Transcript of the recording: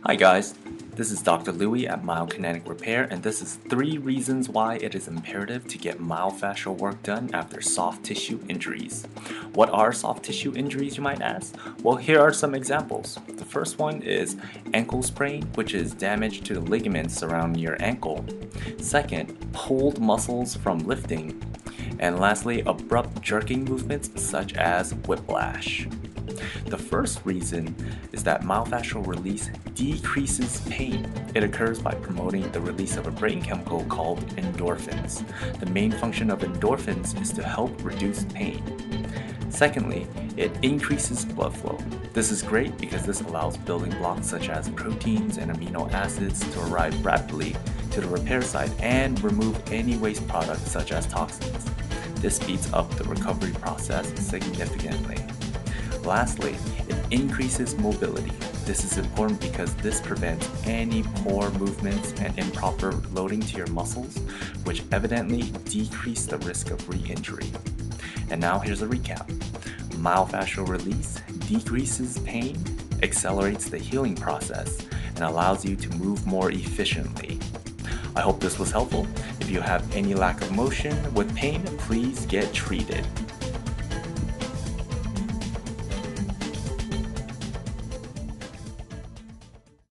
Hi guys, this is Dr. Louie at Myokinetic Repair, and this is 3 reasons why it is imperative to get myofascial work done after soft tissue injuries. What are soft tissue injuries, you might ask? Well, here are some examples. The first one is ankle sprain, which is damage to the ligaments surrounding your ankle. Second, pulled muscles from lifting. And lastly, abrupt jerking movements such as whiplash. The first reason is that myofascial release decreases pain. It occurs by promoting the release of a brain chemical called endorphins. The main function of endorphins is to help reduce pain. Secondly, it increases blood flow. This is great because this allows building blocks such as proteins and amino acids to arrive rapidly to the repair site and remove any waste products such as toxins. This speeds up the recovery process significantly. Lastly, it increases mobility. This is important because this prevents any poor movements and improper loading to your muscles, which evidently decrease the risk of re-injury. And now here's a recap. Myofascial release decreases pain, accelerates the healing process, and allows you to move more efficiently. I hope this was helpful. If you have any lack of motion with pain, please get treated.